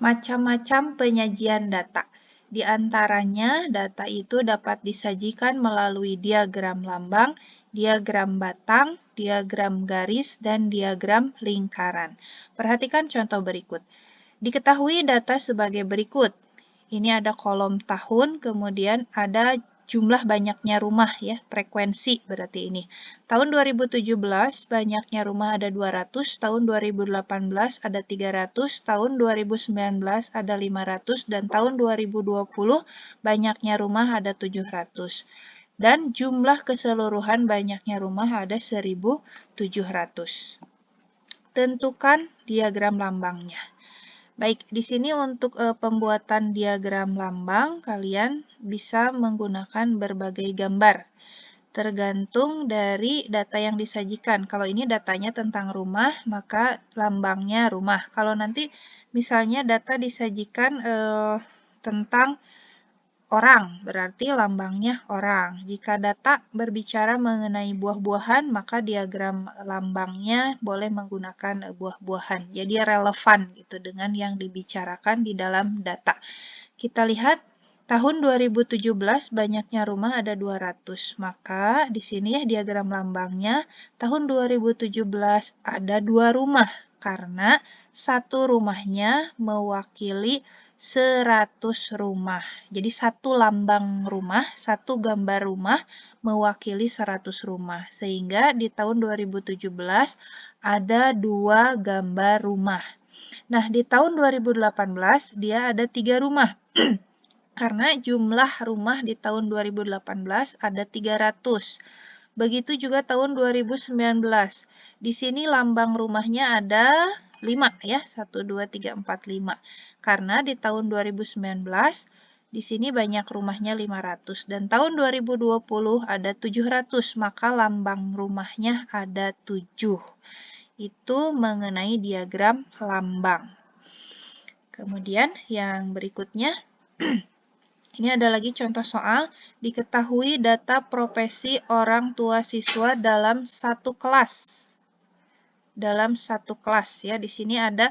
Macam-macam penyajian data. Di antaranya, data itu dapat disajikan melalui diagram lambang, diagram batang, diagram garis, dan diagram lingkaran. Perhatikan contoh berikut. Diketahui data sebagai berikut. Ini ada kolom tahun, kemudian ada jumlah banyaknya rumah ya, frekuensi berarti ini. Tahun 2017 banyaknya rumah ada 200, tahun 2018 ada 300, tahun 2019 ada 500, dan tahun 2020 banyaknya rumah ada 700. Dan jumlah keseluruhan banyaknya rumah ada 1.700. Tentukan diagram lambangnya. Baik, di sini untuk pembuatan diagram lambang, kalian bisa menggunakan berbagai gambar. Tergantung dari data yang disajikan. Kalau ini datanya tentang rumah, maka lambangnya rumah. Kalau nanti misalnya data disajikan tentang orang, berarti lambangnya orang. Jika data berbicara mengenai buah-buahan, maka diagram lambangnya boleh menggunakan buah-buahan. Jadi relevan gitu dengan yang dibicarakan di dalam data. Kita lihat tahun 2017 banyaknya rumah ada 200. Maka di sini ya diagram lambangnya tahun 2017 ada 2 rumah karena satu rumahnya mewakili 100 rumah. Jadi satu lambang rumah, satu gambar rumah mewakili 100 rumah. Sehingga di tahun 2017 ada 2 gambar rumah. Nah, di tahun 2018 dia ada 3 rumah. Karena jumlah rumah di tahun 2018 ada 300. Begitu juga tahun 2019. Di sini lambang rumahnya ada 5 ya, 1, 2, 3, 4, 5. Karena di tahun 2019 di sini banyak rumahnya 500 dan tahun 2020 ada 700, maka lambang rumahnya ada 7. Itu mengenai diagram lambang. Kemudian yang berikutnya ini ada lagi contoh soal, diketahui data profesi orang tua siswa dalam satu kelas. Dalam satu kelas ya, di sini ada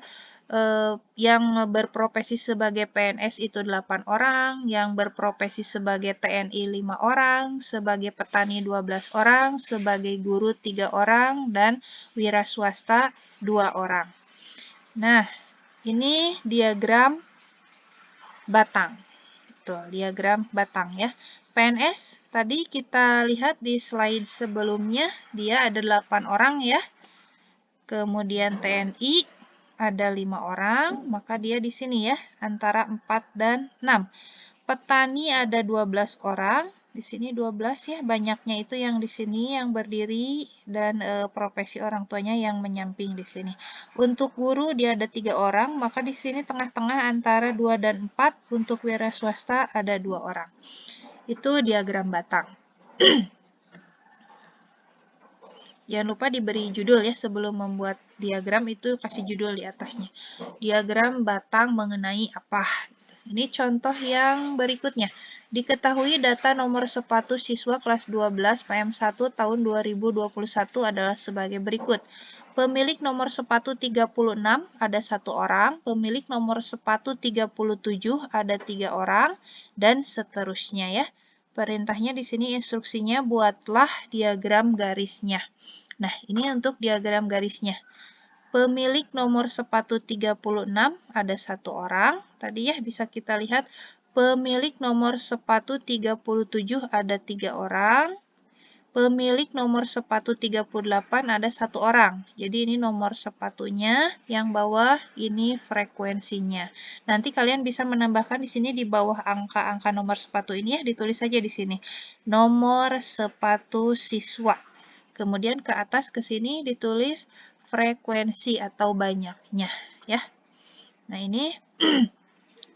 yang berprofesi sebagai PNS itu 8 orang, yang berprofesi sebagai TNI 5 orang, sebagai petani 12 orang, sebagai guru 3 orang, dan wira swasta 2 orang. Nah, ini diagram batang. Tuh, diagram batang ya. PNS tadi kita lihat di slide sebelumnya dia ada 8 orang ya. Kemudian TNI ada 5 orang, maka dia di sini ya antara 4 dan 6. Petani ada 12 orang. Di sini 12 ya, banyaknya itu yang di sini yang berdiri dan profesi orang tuanya yang menyamping di sini. Untuk guru dia ada 3 orang, maka di sini tengah-tengah antara 2 dan 4. Untuk wira swasta ada 2 orang. Itu diagram batang. Jangan lupa diberi judul ya sebelum membuat diagram itu kasih judul di atasnya. Diagram batang mengenai apa? Ini contoh yang berikutnya. Diketahui data nomor sepatu siswa kelas 12 PM1 tahun 2021 adalah sebagai berikut. Pemilik nomor sepatu 36 ada 1 orang, pemilik nomor sepatu 37 ada 3 orang, dan seterusnya ya. Perintahnya di sini instruksinya buatlah diagram garisnya. Nah, ini untuk diagram garisnya. Pemilik nomor sepatu 36 ada 1 orang. Tadi ya bisa kita lihat pemilik nomor sepatu 37 ada 3 orang. Pemilik nomor sepatu 38 ada 1 orang. Jadi ini nomor sepatunya, yang bawah ini frekuensinya. Nanti kalian bisa menambahkan di sini di bawah angka-angka nomor sepatu ini ya, ditulis saja di sini. Nomor sepatu siswa. Kemudian ke atas ke sini ditulis frekuensi atau banyaknya ya. Nah, ini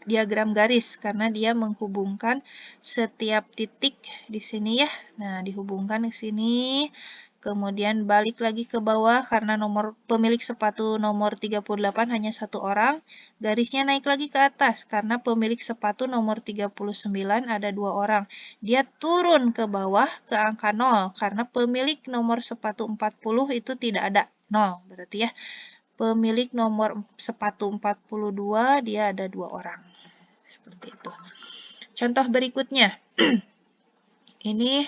diagram garis karena dia menghubungkan setiap titik di sini ya. Nah, dihubungkan ke sini. Kemudian balik lagi ke bawah karena nomor pemilik sepatu nomor 38 hanya 1 orang. Garisnya naik lagi ke atas karena pemilik sepatu nomor 39 ada 2 orang. Dia turun ke bawah ke angka 0 karena pemilik nomor sepatu 40 itu tidak ada. 0 berarti ya. pemilik nomor sepatu 42, dia ada 2 orang. Seperti itu. Contoh berikutnya. Ini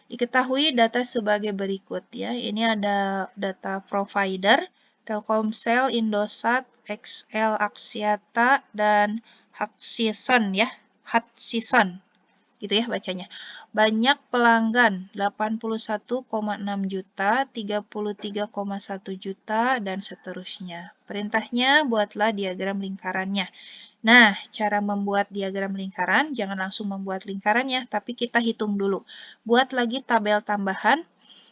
diketahui data sebagai berikut ya. Ini ada data provider, Telkomsel, Indosat, XL Axiata, dan Hutchison ya. Hutchison gitu ya bacanya. Banyak pelanggan 81,6 juta, 33,1 juta, dan seterusnya. Perintahnya buatlah diagram lingkarannya. Nah, cara membuat diagram lingkaran, jangan langsung membuat lingkarannya, tapi kita hitung dulu. Buat lagi tabel tambahan,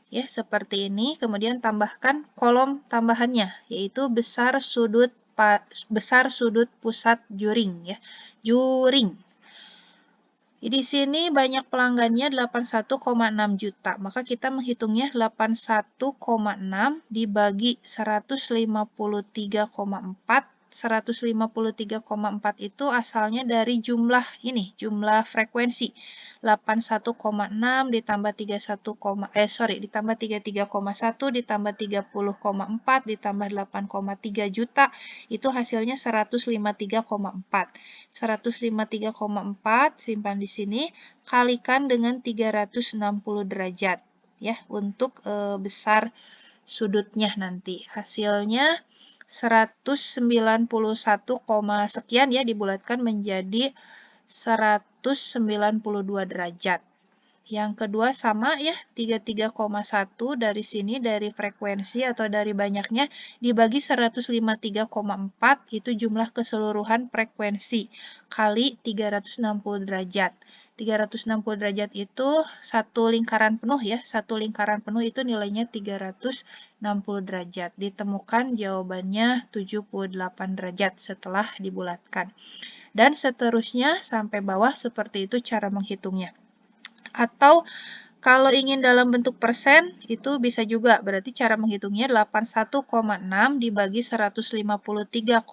ya seperti ini, kemudian tambahkan kolom tambahannya, yaitu besar sudut pusat juring ya. Juring. Di sini banyak pelanggannya 81,6 juta, maka kita menghitungnya 81,6 dibagi 153,4. 153,4 itu asalnya dari jumlah ini, jumlah frekuensi. 81,6 ditambah 33,1 ditambah 30,4 ditambah 8,3 juta, itu hasilnya 153,4. 153,4 simpan di sini, kalikan dengan 360 derajat ya untuk besar sudutnya nanti. Hasilnya 191, sekian ya, dibulatkan menjadi 192 derajat. Yang kedua sama ya, 33,1 dari sini, dari frekuensi atau dari banyaknya, dibagi 153,4, itu jumlah keseluruhan frekuensi, kali 360 derajat. 360 derajat itu satu lingkaran penuh ya, satu lingkaran penuh itu nilainya 360 derajat. Ditemukan jawabannya 78 derajat setelah dibulatkan. Dan seterusnya sampai bawah seperti itu cara menghitungnya. Atau kalau ingin dalam bentuk persen, itu bisa juga. Berarti cara menghitungnya 81,6 dibagi 153,4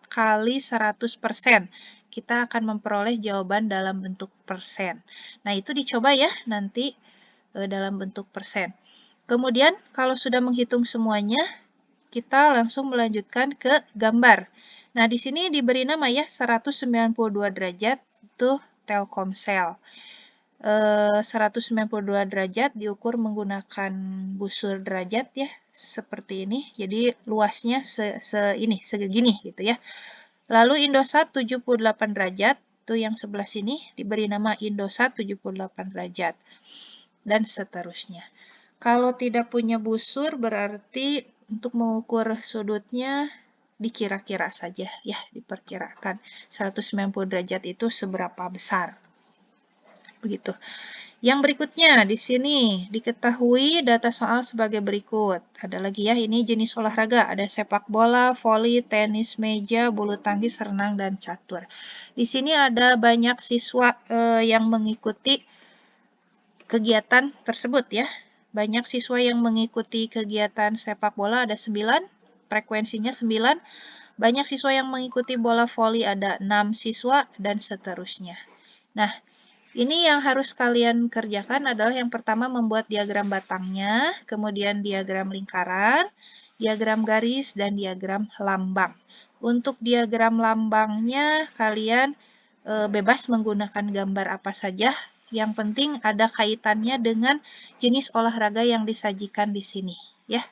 kali 100%. Kita akan memperoleh jawaban dalam bentuk persen. Nah, itu dicoba ya nanti dalam bentuk persen. Kemudian, kalau sudah menghitung semuanya, kita langsung melanjutkan ke gambar. Nah, di sini diberi nama ya 192 derajat, itu Telkomsel. 192 derajat diukur menggunakan busur derajat ya, seperti ini. Jadi luasnya segini gitu ya. Lalu Indosat 78 derajat, itu yang sebelah sini diberi nama Indosat 78 derajat. Dan seterusnya. Kalau tidak punya busur berarti untuk mengukur sudutnya dikira-kira saja ya, diperkirakan 190 derajat itu seberapa besar. Begitu. Yang berikutnya di sini diketahui data soal sebagai berikut. Ada lagi ya, ini jenis olahraga. Ada sepak bola, voli, tenis meja, bulu tangkis, renang, dan catur. Di sini ada banyak siswa yang mengikuti kegiatan tersebut ya. Banyak siswa yang mengikuti kegiatan sepak bola, ada 9, frekuensinya 9. Banyak siswa yang mengikuti bola voli, ada 6 siswa, dan seterusnya. Nah, ini yang harus kalian kerjakan adalah yang pertama membuat diagram batangnya, kemudian diagram lingkaran, diagram garis, dan diagram lambang. Untuk diagram lambangnya kalian bebas menggunakan gambar apa saja, yang penting ada kaitannya dengan jenis olahraga yang disajikan di sini. Ya.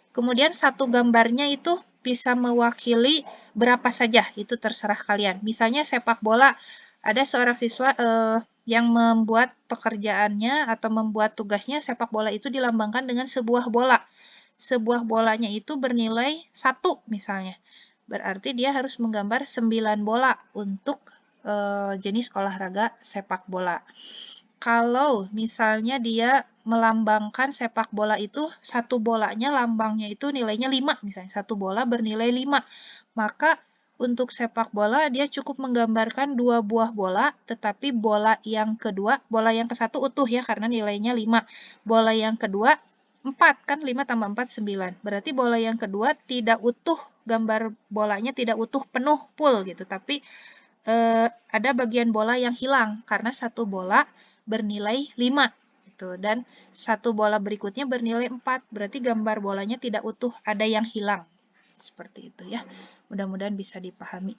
Kemudian satu gambarnya itu bisa mewakili berapa saja, itu terserah kalian. Misalnya sepak bola, ada seorang siswa yang membuat pekerjaannya atau membuat tugasnya sepak bola itu dilambangkan dengan sebuah bola. Sebuah bolanya itu bernilai 1 misalnya. Berarti dia harus menggambar 9 bola untuk jenis olahraga sepak bola. Kalau misalnya dia melambangkan sepak bola itu, satu bolanya lambangnya itu nilainya 5 misalnya. Satu bola bernilai 5. Maka untuk sepak bola dia cukup menggambarkan 2 buah bola, tetapi bola yang kedua, bola yang ke satu utuh ya karena nilainya 5. Bola yang kedua 4, kan 5 tambah 4, 9. Berarti bola yang kedua tidak utuh, gambar bolanya tidak utuh penuh full gitu, tapi ada bagian bola yang hilang karena satu bola bernilai 5 gitu, dan satu bola berikutnya bernilai 4, berarti gambar bolanya tidak utuh, ada yang hilang. seperti itu ya. Mudah-mudahan bisa dipahami.